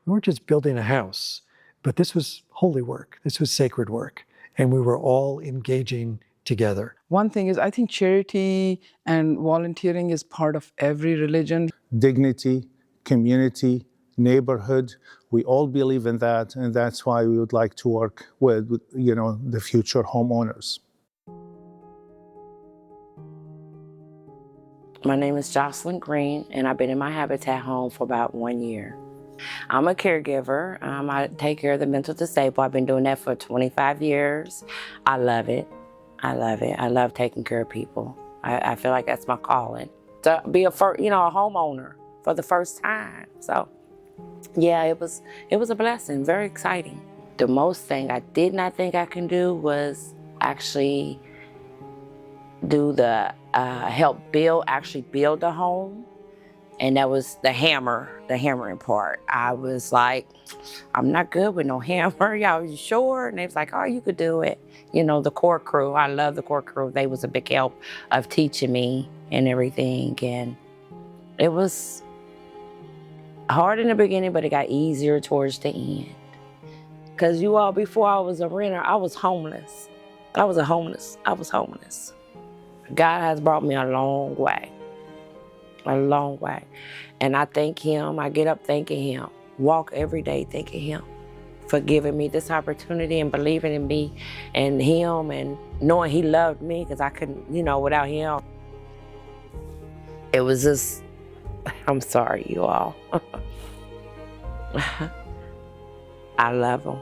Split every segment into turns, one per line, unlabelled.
We weren't just building a house, but this was holy work. This was sacred work. And we were all engaging together.
One thing is, I think charity and volunteering is part of every religion.
Dignity, community, neighborhood, we all believe in that, and that's why we would like to work with the future homeowners.
My name is Jocelyn Green, and I've been in my Habitat home for about 1 year. I'm a caregiver. I take care of the mental disabled. I've been doing that for 25 years. I love it. I love it. I love taking care of people. I feel like that's my calling. To be a homeowner for the first time. So yeah, it was a blessing, very exciting. The most thing I did not think I can do was actually do the help build the home. And that was the hammering part. I was like, I'm not good with no hammer. Y'all, you sure? And they was like, oh, you could do it. The core crew, I love the core crew. They was a big help of teaching me and everything. And it was hard in the beginning, but it got easier towards the end. Because before I was a renter, I was homeless. I was homeless. God has brought me a long way. A long way. And I thank him. I get up thanking him. Walk every day thanking him for giving me this opportunity and believing in me and him and knowing he loved me, because I couldn't, without him. It was just, I'm sorry, you all. I love him.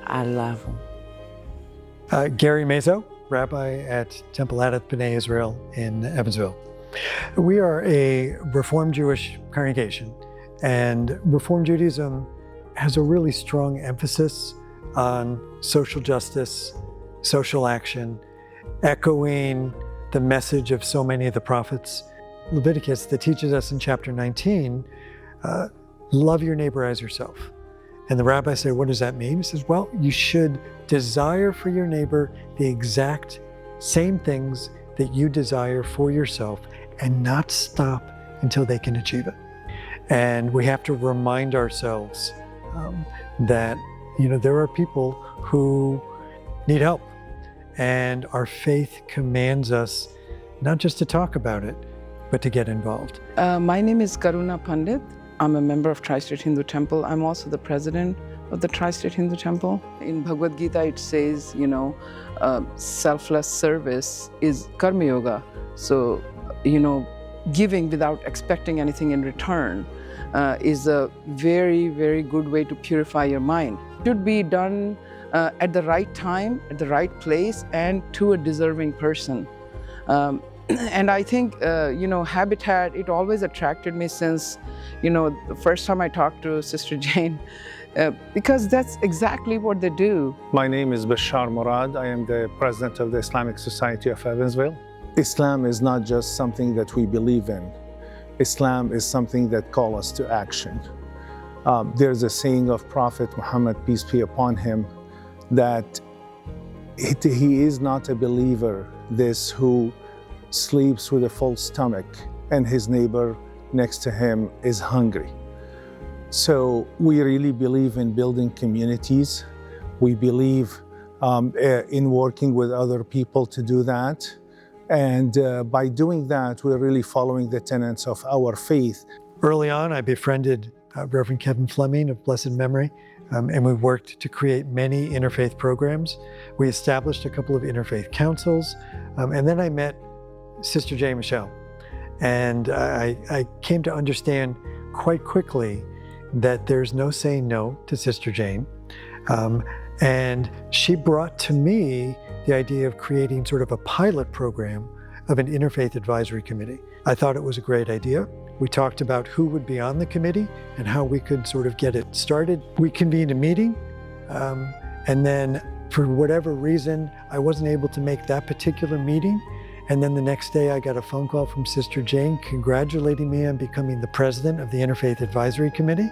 I love him.
Gary Mazo, rabbi at Temple Adath B'nai Israel in Evansville. We are a Reformed Jewish congregation, and Reformed Judaism has a really strong emphasis on social justice, social action, echoing the message of so many of the prophets. Leviticus, that teaches us in chapter 19, love your neighbor as yourself. And the rabbi said, what does that mean? He says, well, you should desire for your neighbor the exact same things that you desire for yourself, and not stop until they can achieve it. And we have to remind ourselves that there are people who need help, and our faith commands us not just to talk about it, but to get involved.
My name is Karuna Pandit. I'm a member of Tri-State Hindu Temple. I'm also the president of the Tri-State Hindu Temple. In Bhagavad Gita, it says, selfless service is karma yoga. So, giving without expecting anything in return is a very, very good way to purify your mind. It should be done at the right time, at the right place, and to a deserving person. And I think, Habitat, it always attracted me since, the first time I talked to Sister Jane, because that's exactly what they do.
My name is Bashar Murad. I am the president of the Islamic Society of Evansville. Islam is not just something that we believe in. Islam is something that calls us to action. There's a saying of Prophet Muhammad, peace be upon him, that he is not a believer, this who sleeps with a full stomach and his neighbor next to him is hungry. So we really believe in building communities. We believe in working with other people to do that. And by doing that, we're really following the tenets of our faith.
Early on, I befriended Reverend Kevin Fleming of blessed memory, and we worked to create many interfaith programs. We established a couple of interfaith councils, and then I met Sister J. Michelle. And I came to understand quite quickly that there's no saying no to Sister Jane. And she brought to me the idea of creating sort of a pilot program of an interfaith advisory committee. I thought it was a great idea. We talked about who would be on the committee and how we could sort of get it started. We convened a meeting, and then for whatever reason, I wasn't able to make that particular meeting. And then the next day I got a phone call from Sister Jane congratulating me on becoming the president of the Interfaith Advisory Committee,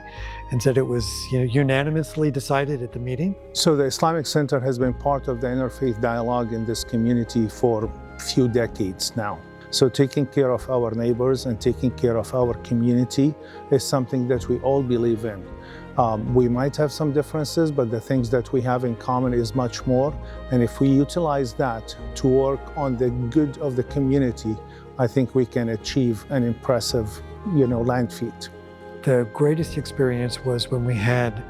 and said it was unanimously decided at the meeting.
So the Islamic Center has been part of the interfaith dialogue in this community for a few decades now. So taking care of our neighbors and taking care of our community is something that we all believe in. We might have some differences, but the things that we have in common is much more. And if we utilize that to work on the good of the community, I think we can achieve an impressive, land feat.
The greatest experience was when we had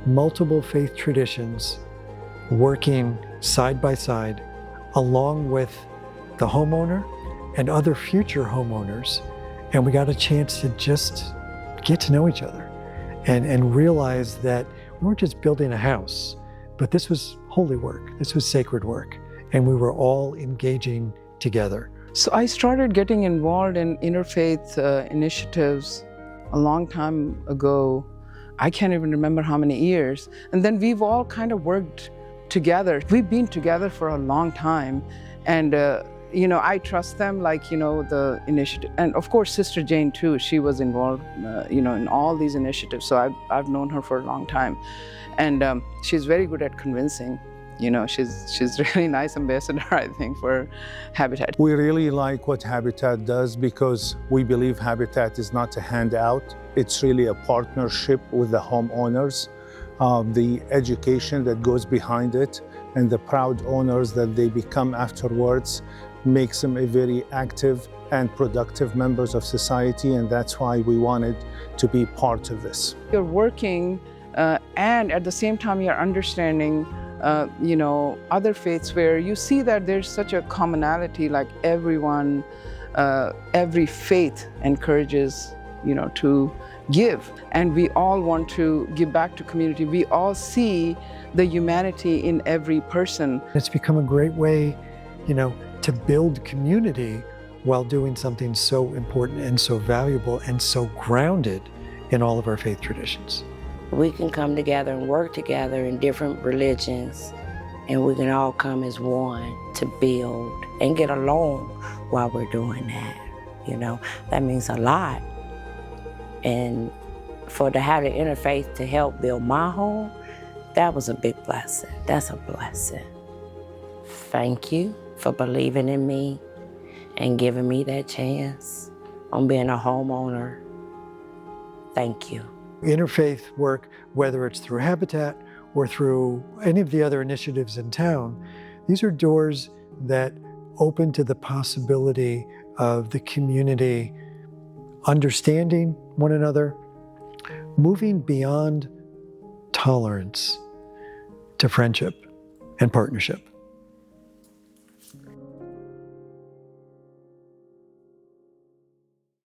multiple faith traditions working side by side, along with the homeowner and other future homeowners. And we got a chance to just get to know each other and realize that we weren't just building a house, but this was holy work, this was sacred work, and we were all engaging together.
So I started getting involved in interfaith initiatives a long time ago. I can't even remember how many years. And then we've all kind of worked together. We've been together for a long time. And, I trust them, the initiative. And of course, Sister Jane too, she was involved, in all these initiatives. So I've known her for a long time. And she's very good at convincing. She's really nice ambassador, I think, for Habitat.
We really like what Habitat does because we believe Habitat is not a handout. It's really a partnership with the homeowners. The education that goes behind it and the proud owners that they become afterwards makes them a very active and productive members of society, and that's why we wanted to be part of this.
You're working and at the same time you're understanding other faiths where you see that there's such a commonality, like everyone, every faith encourages, to give. And we all want to give back to community. We all see the humanity in every person.
It's become a great way, to build community while doing something so important and so valuable and so grounded in all of our faith traditions.
We can come together and work together in different religions, and we can all come as one to build and get along while we're doing that. That means a lot. And to have the interfaith to help build my home, that was a big blessing. That's a blessing. Thank you for believing in me and giving me that chance on being a homeowner. Thank you.
Interfaith work, whether it's through Habitat or through any of the other initiatives in town, these are doors that open to the possibility of the community understanding one another, moving beyond tolerance to friendship and partnership.